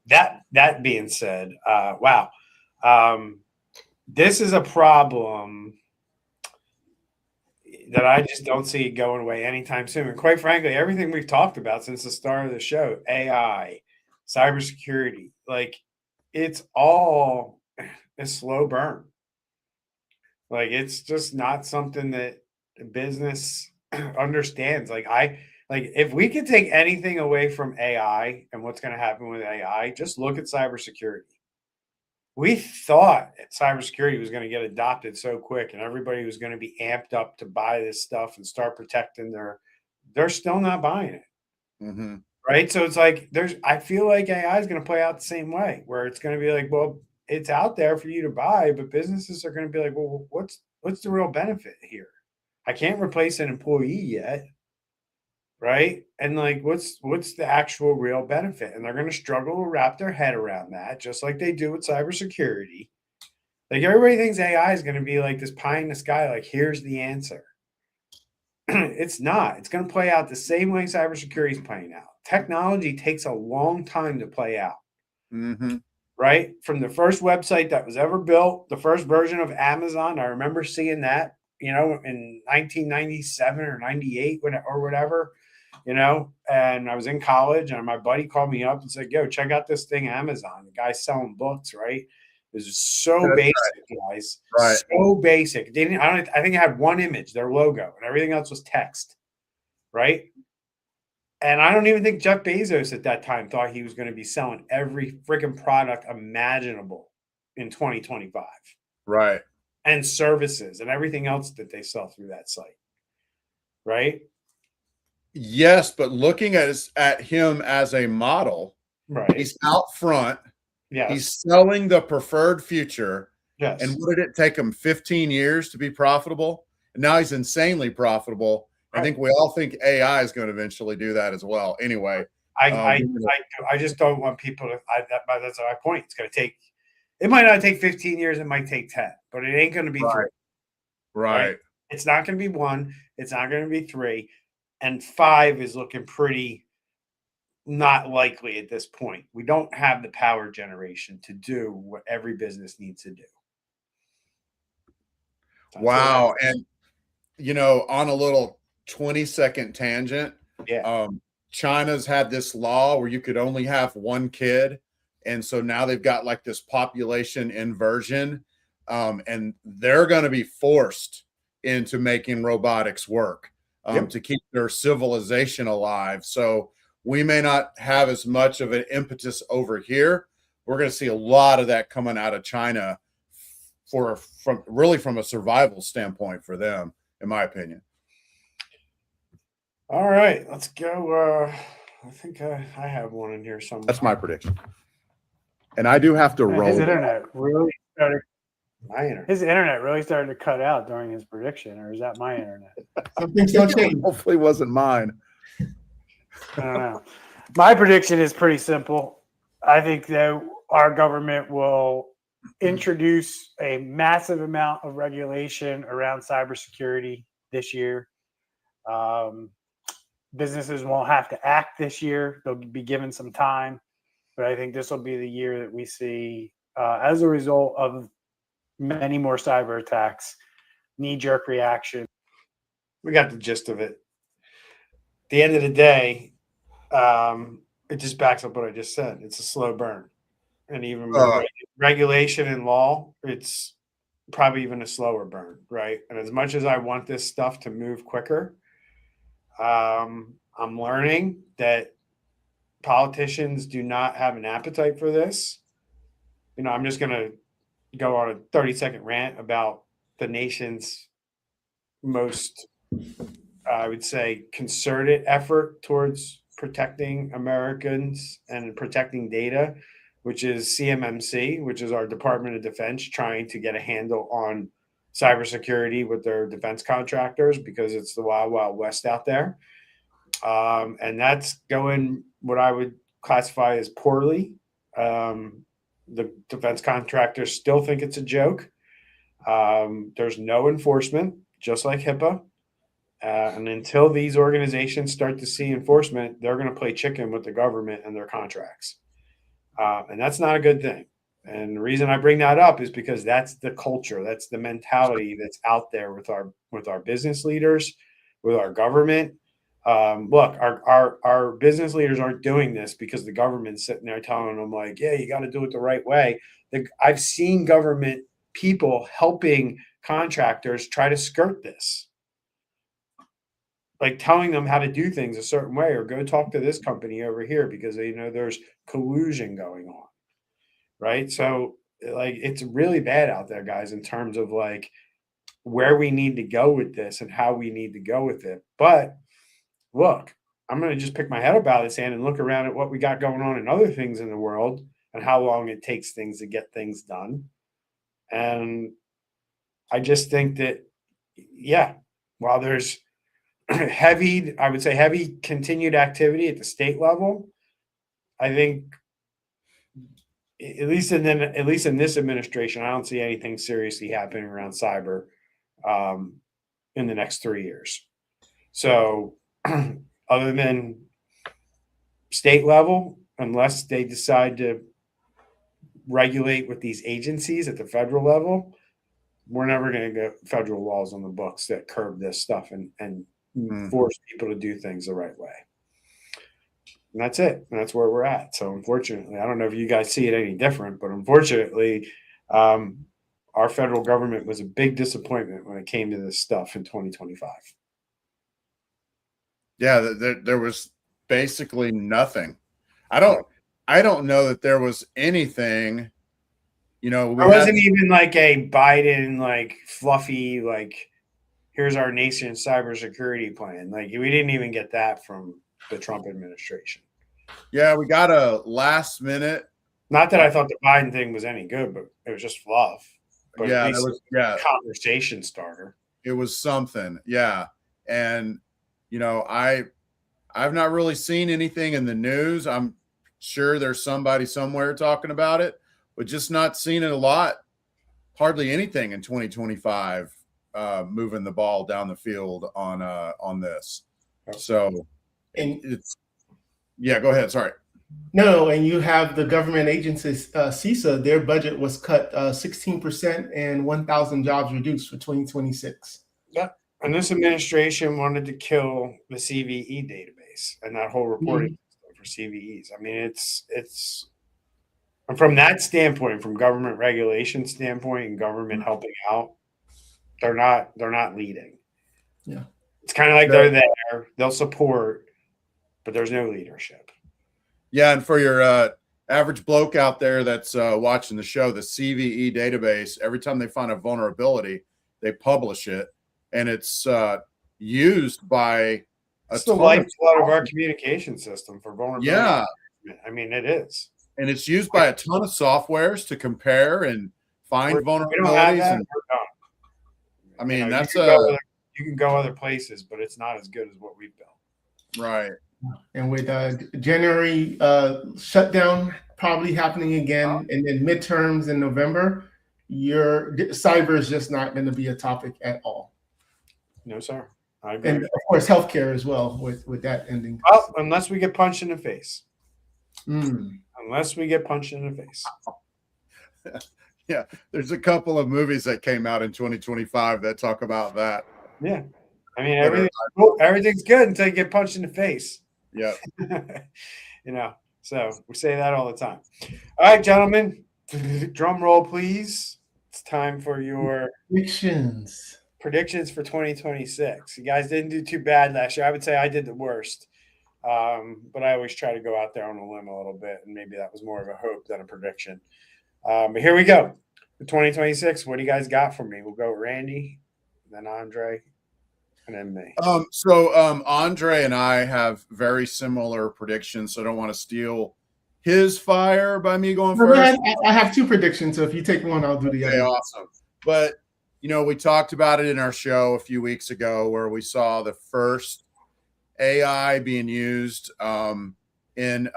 That being said, wow, this is a problem that I just don't see going away anytime soon. And quite frankly, everything we've talked about since the start of the show, AI, cybersecurity, like it's all a slow burn. Like it's just not something that business understands. Like if we could take anything away from AI and what's going to happen with AI, just look at cybersecurity. We thought cybersecurity was going to get adopted so quick and everybody was going to be amped up to buy this stuff and start protecting they're still not buying it. Mm-hmm. Right. So it's like I feel like AI is going to play out the same way, where it's going to be like, well, it's out there for you to buy, but businesses are going to be like, well, what's the real benefit here? I can't replace an employee yet. Right. And like, what's the actual real benefit? And they're going to struggle to wrap their head around that, just like they do with cybersecurity. Like everybody thinks AI is going to be like this pie in the sky. Like, here's the answer. It's not. It's going to play out the same way cybersecurity is playing out. Technology takes a long time to play out. Mm-hmm. Right? From the first website that was ever built, the first version of Amazon, I remember seeing that, in 1997 or 98 or whatever, and I was in college and my buddy called me up and said, yo, check out this thing, Amazon. The guy's selling books, right? It was so basic, guys. Right. So basic. I think it had one image, their logo, and everything else was text. Right? And I don't even think Jeff Bezos at that time thought he was going to be selling every freaking product imaginable in 2025. Right. And services and everything else that they sell through that site. Right? Yes, but looking at him as a model, right? He's out front. Yes. He's selling the preferred future. Yes. And what did it take him 15 years to be profitable? And now he's insanely profitable. I think we all think AI is going to eventually do that as well. Anyway, I just don't want people to. That's my point. It's going to take. It might not take 15 years. It might take 10, but it ain't going to be 3. Right. It's not going to be 1. It's not going to be 3, and 5 is looking pretty not likely at this point. We don't have the power generation to do what every business needs to do. Wow, and on a little 20-second tangent. Yeah. China's had this law where you could only have one kid. And so now they've got like this population inversion. And they're going to be forced into making robotics work to keep their civilization alive. So we may not have as much of an impetus over here. We're going to see a lot of that coming out of China from a survival standpoint for them, in my opinion. All right, let's go. I think I have one in here somewhere. That's my prediction. And I do have to roll. His internet really started. My internet. His internet really started to cut out during his prediction, or is that my internet? Some things don't change. Hopefully, it wasn't mine. I don't know. My prediction is pretty simple. I think that our government will introduce a massive amount of regulation around cybersecurity this year. Businesses won't have to act this year. They'll be given some time. But I think this will be the year that we see, as a result of many more cyber attacks, knee-jerk reaction. We got the gist of it. At the end of the day, it just backs up what I just said. It's a slow burn. And even with regulation and law, it's probably even a slower burn, right? And as much as I want this stuff to move quicker, I'm learning that politicians do not have an appetite for this. I'm just going to go on a 30-second rant about the nation's most, I would say, concerted effort towards protecting Americans and protecting data, which is CMMC, which is our Department of Defense trying to get a handle on cybersecurity with their defense contractors, because it's the wild, wild west out there. And that's going what I would classify as poorly. The defense contractors still think it's a joke. There's no enforcement, just like HIPAA. And until these organizations start to see enforcement, they're going to play chicken with the government and their contracts. And that's not a good thing. And the reason I bring that up is because that's the culture, that's the mentality that's out there with our business leaders, with our government. Look, our business leaders aren't doing this because the government's sitting there telling them, like, yeah, you got to do it the right way. I've seen government people helping contractors try to skirt this, like telling them how to do things a certain way, or go talk to this company over here because there's collusion going on, right? So like, it's really bad out there, guys, in terms of like where we need to go with this and how we need to go with it. But look, I'm going to just pick my head up out of the sand and look around at what we got going on in other things in the world and how long it takes things to get things done. And I just think that, yeah, while there's heavy continued activity at the state level, I think at least in this administration, I don't see anything seriously happening around cyber in the next 3 years. So other than state level, unless they decide to regulate with these agencies at the federal level, we're never going to get federal laws on the books that curb this stuff and force people to do things the right way. And that's it. And that's where we're at. So unfortunately, I don't know if you guys see it any different, but unfortunately, our federal government was a big disappointment when it came to this stuff in 2025. Yeah, there was basically nothing. I don't know that there was anything. There wasn't even like a Biden, like fluffy, like here's our nation's cybersecurity plan. Like we didn't even get that from the Trump administration. Yeah, we got a last minute. Not that I thought the Biden thing was any good, but it was just fluff. But yeah, at least a conversation starter. It was something. Yeah. And I've not really seen anything in the news. I'm sure there's somebody somewhere talking about it, but just not seeing it a lot. Hardly anything in 2025 moving the ball down the field on this. So go ahead. Sorry. No, and you have the government agencies, CISA, their budget was cut 16% and 1,000 jobs reduced for 2026. Yeah. And this administration wanted to kill the CVE database and that whole reporting system for CVEs. I mean, it's and from that standpoint, from government regulation standpoint and government helping out, they're not leading. Yeah. It's kind of like they're there, they'll support, but there's no leadership. Yeah, and for your average bloke out there that's watching the show, the CVE database, every time they find a vulnerability, they publish it, and it's used by it's the lifeblood of our communication system for vulnerability. Yeah, I mean, it is, and it's used by a ton of softwares to compare and find vulnerabilities. I mean, you can go other places, but it's not as good as what we've built. Right. And with January shutdown probably happening again, and then midterms in November, your cyber is just not going to be a topic at all. No, sir. I agree. And of course, healthcare as well with that ending. Well, unless we get punched in the face. Mm. Unless we get punched in the face. Yeah, there's a couple of movies that came out in 2025 that talk about that. Yeah. I mean, everything's good until you get punched in the face. Yeah. You know, so we say that all the time. All right, gentlemen, drum roll, please. It's time for your predictions for 2026. You guys didn't do too bad last year. I would say I did the worst. But I always try to go out there on a limb a little bit, and maybe that was more of a hope than a prediction. But here we go. For 2026, what do you guys got for me? We'll go Randy, then Andre, and then me. Andre and I have very similar predictions, so I don't want to steal his fire by me going first. I have two predictions, so if you take one, I'll do the other. Awesome. But, we talked about it in our show a few weeks ago where we saw the first AI being used in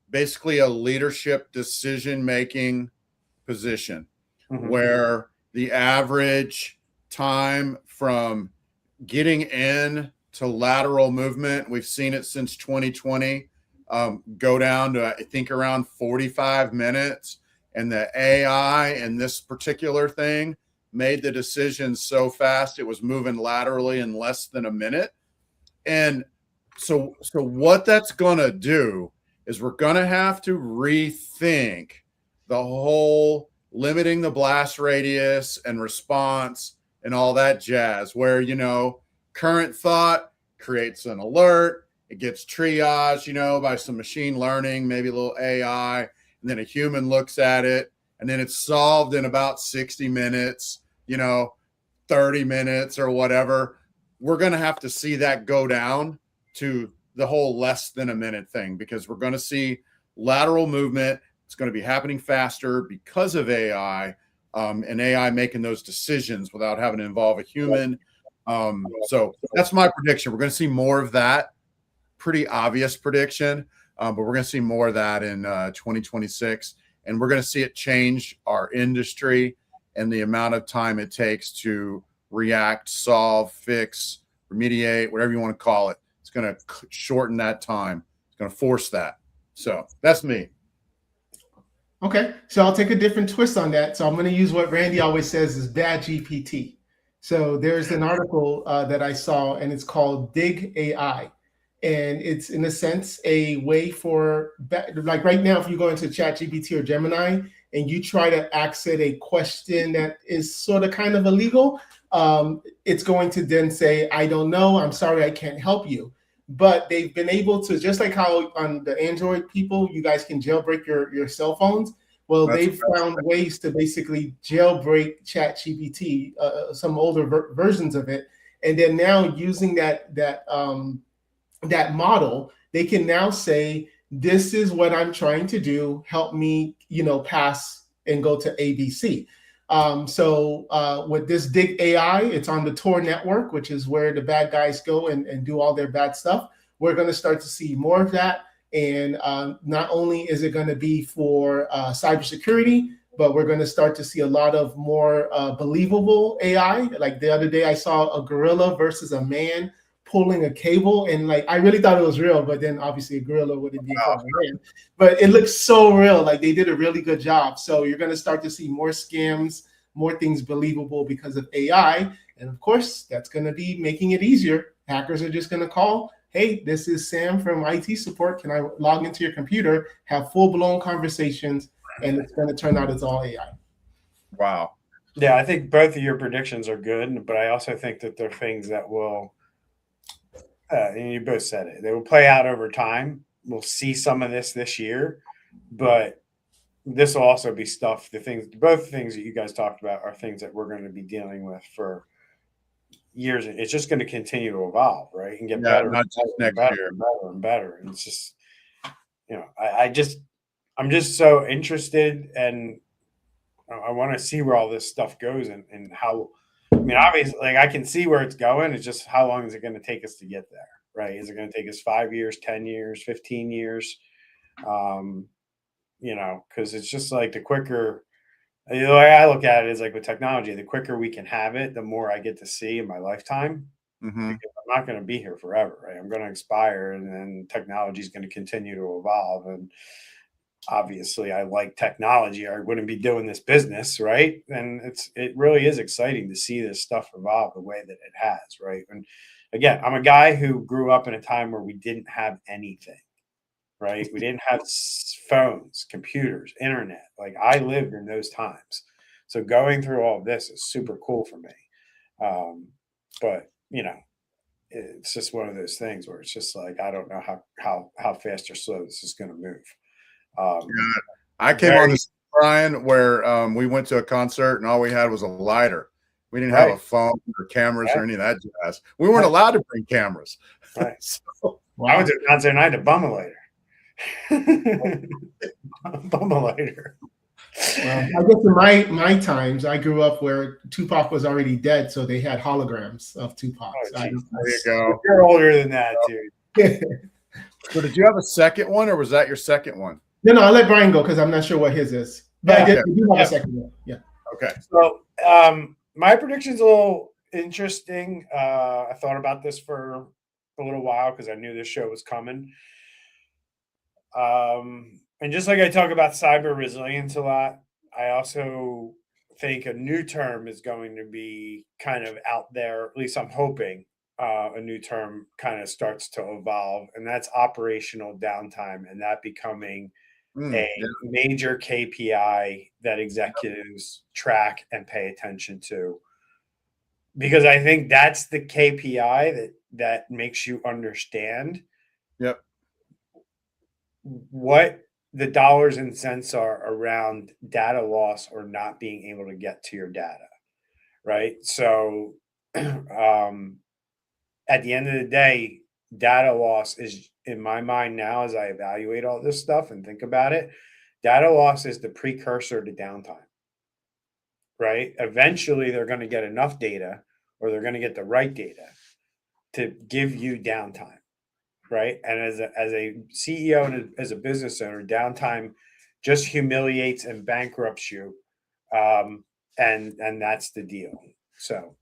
basically a leadership decision-making position, where the average time from getting in to lateral movement, we've seen it since 2020, go down to, I think, around 45 minutes. And the AI in this particular thing made the decision so fast, it was moving laterally in less than a minute. And so what that's going to do is we're going to have to rethink the whole limiting the blast radius and response and all that jazz, where, current thought creates an alert. It gets triaged, by some machine learning, maybe a little AI, and then a human looks at it, and then it's solved in about 60 minutes, 30 minutes or whatever. We're going to have to see that go down to the whole less than a minute thing, because we're going to see lateral movement. It's going to be happening faster because of AI, and AI making those decisions without having to involve a human. So that's my prediction. We're going to see more of that. Pretty obvious prediction, but we're going to see more of that in 2026, and we're going to see it change our industry and the amount of time it takes to react, solve, fix, remediate, whatever you want to call it. It's going to shorten that time. It's going to force that. So that's me. Okay, so I'll take a different twist on that. So I'm going to use what Randy always says is bad GPT. So there's an article that I saw, and it's called Dig AI. And it's, in a sense, a way for, like right now, if you go into ChatGPT or Gemini and you try to ask it a question that is sort of kind of illegal, it's going to then say, I don't know, I'm sorry, I can't help you. But they've been able to, just like how on the Android people, you guys can jailbreak your cell phones. Well, they've found ways to basically jailbreak ChatGPT, some older versions of it. And then now using that model, they can now say, this is what I'm trying to do. Help me, pass and go to ABC. So with this Dig AI, it's on the Tor network, which is where the bad guys go and do all their bad stuff. We're going to start to see more of that. And not only is it going to be for cybersecurity, but we're going to start to see a lot of more believable AI. Like the other day, I saw a gorilla versus a man pulling a cable, and I really thought it was real, but then obviously a gorilla wouldn't be a man. But it looks so real. Like they did a really good job. So you're going to start to see more scams, more things believable because of AI. And of course, that's going to be making it easier. Hackers are just going to call, hey, this is Sam from IT support. Can I log into your computer, have full-blown conversations, and it's going to turn out it's all AI. Wow. Yeah, I think both of your predictions are good, but I also think that they're things that will, and you both said it, they will play out over time. We'll see some of this year, but this will also be stuff, both things that you guys talked about are things that we're going to be dealing with for years. It's just going to continue to evolve, right? And get better, not just next year. better and better. And it's just, I'm just so interested, and I want to see where all this stuff goes and how. I mean, obviously, I can see where it's going. It's just how long is it going to take us to get there? right? Is it going to take us 5 years, 10 years, 15 years? You know, because it's just like the quicker, the way I look at it is like with technology, the quicker we can have it, the more I get to see in my lifetime. Mm-hmm. Because I'm not going to be here forever, right? I'm going to expire, and then technology is going to continue to evolve. And obviously, I like technology, or I wouldn't be doing this business, right? And it really is exciting to see this stuff evolve the way that it has, right? And again, I'm a guy who grew up in a time where we didn't have anything, right? We didn't have phones, computers, internet. Like I lived in those times, so going through all of this is super cool for me. But you know, it's just one of those things where it's just like I don't know how fast or slow this is going to move. I came on this, Brian, where we went to a concert and all we had was a lighter. We didn't have a phone or cameras or any of that jazz. We weren't allowed to bring cameras. Right. So, I went to a concert and I had to bum a lighter. Bum a lighter. I guess in my times, I grew up where Tupac was already dead, so they had holograms of Tupac. there you go. You're older than that, dude. So did you have a second one, or was that your second one? No, I'll let Brian go because I'm not sure what his is. But I do have a second one. Yeah. Okay. So my prediction's a little interesting. I thought about this for a little while because I knew this show was coming. And just like I talk about cyber resilience a lot, I also think a new term is going to be kind of out there. At least I'm hoping a new term kind of starts to evolve, and that's operational downtime, and that becoming a major KPI that executives track and pay attention to. Because I think that's the KPI that makes you understand what the dollars and cents are around data loss or not being able to get to your data, right? So at the end of the day, data loss is, in my mind now, as I evaluate all this stuff and think about it, data loss is the precursor to downtime, right? Eventually, they're going to get enough data, or they're going to get the right data to give you downtime, right? And as a CEO and as a business owner, downtime just humiliates and bankrupts you, and that's the deal. So,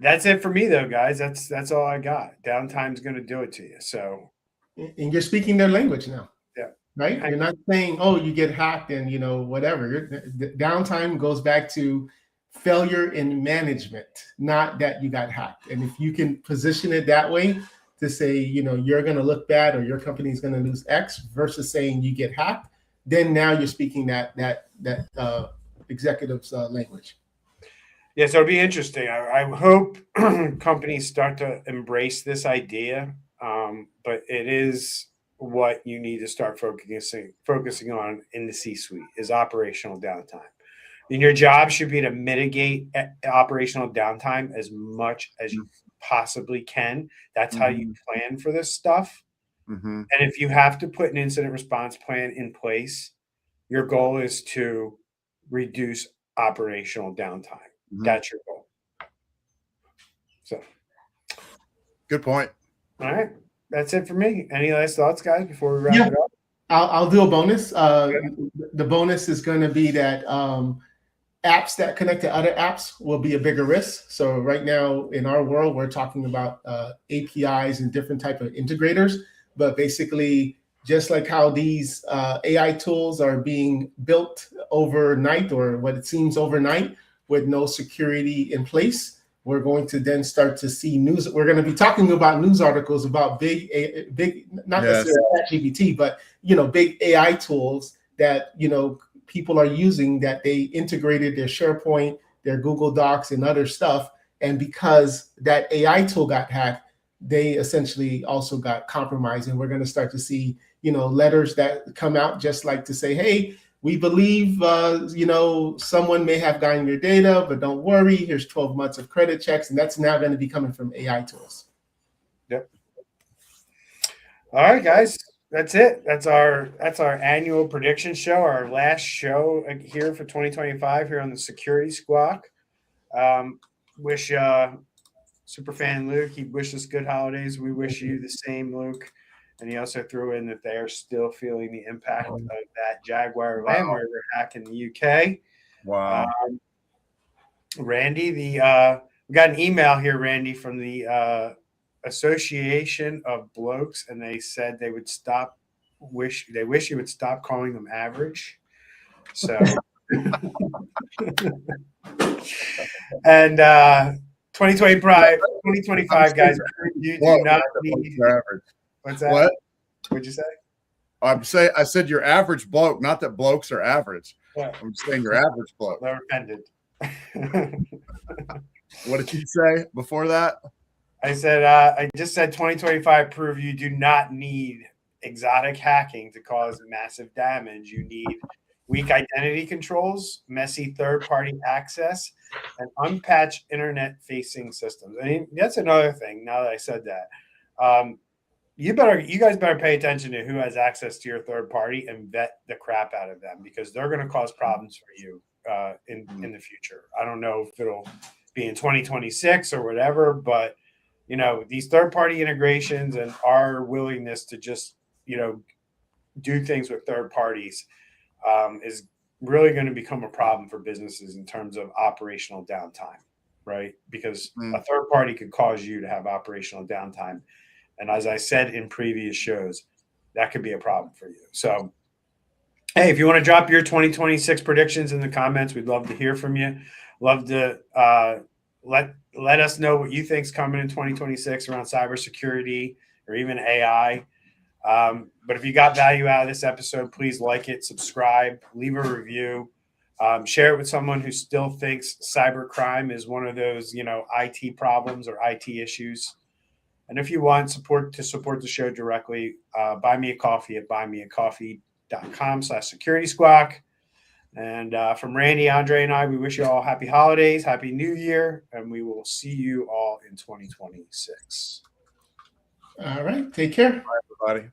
that's it for me, though, guys. That's all I got. Downtime's going to do it to you. So, and you're speaking their language now. Yeah. Right. You're not saying, "Oh, you get hacked," and whatever. Downtime goes back to failure in management, not that you got hacked. And if you can position it that way to say, you're going to look bad or your company is going to lose X versus saying you get hacked, then now you're speaking that executive's language. Yeah, so it'll be interesting. I hope companies start to embrace this idea, but it is what you need to start focusing on in the C-suite is operational downtime. And your job should be to mitigate operational downtime as much as you possibly can. That's how you plan for this stuff. And if you have to put an incident response plan in place, your goal is to reduce operational downtime. That's your goal. So, good point. All right. That's it for me. Any last thoughts, guys, before we wrap it up? I'll do a bonus. The bonus is going to be that apps that connect to other apps will be a bigger risk. So right now in our world, we're talking about APIs and different type of integrators, but basically just like how these AI tools are being built overnight, or what it seems overnight, with no security in place, we're going to then start to see news. We're going to be talking about news articles about big, not necessarily ChatGPT, but big AI tools that people are using, that they integrated their SharePoint, their Google Docs, and other stuff. And because that AI tool got hacked, they essentially also got compromised. And we're going to start to see, letters that come out just like to say, hey, we believe, someone may have gotten your data, but don't worry, here's 12 months of credit checks. And that's now going to be coming from AI tools. Yep. All right, guys. That's it. That's our annual prediction show, our last show here for 2025 here on the Security Squawk. Wish Superfan Luke, he wished us good holidays. We wish you the same, Luke. And he also threw in that they are still feeling the impact of that Jaguar ransomware hack in the UK. Wow. Randy, we got an email here, Randy, from the Association of Blokes, and they said they would wish you would stop calling them average. So, and 2025, guys, you do not need average. What's that? What? What'd you say? I said your average bloke, not that blokes are average. Yeah. I'm saying your average bloke. They're offended. What did you say before that? I said, I just said 2025 prove you do not need exotic hacking to cause massive damage. You need weak identity controls, messy third-party access, and unpatched internet-facing systems. I mean, that's another thing. Now that I said that, you guys better pay attention to who has access to your third party and vet the crap out of them, because they're going to cause problems for you in the future. I don't know if it'll be in 2026 or whatever, but you know, these third-party integrations and our willingness to just, you know, do things with third parties is really going to become a problem for businesses in terms of operational downtime, right? Because a third party could cause you to have operational downtime. And as I said in previous shows, that could be a problem for you. So, hey, if you want to drop your 2026 predictions in the comments, we'd love to hear from you. Love to let us know what you think's coming in 2026 around cybersecurity or even AI. But if you got value out of this episode, please like it, subscribe, leave a review, share it with someone who still thinks cybercrime is one of those, you know, IT problems or IT issues. And if you want support the show directly, buy me a coffee at buymeacoffee.com/Security Squawk. And from Randy, Andre, and I, we wish you all happy holidays, happy new year, and we will see you all in 2026. All right. Take care. Bye, everybody.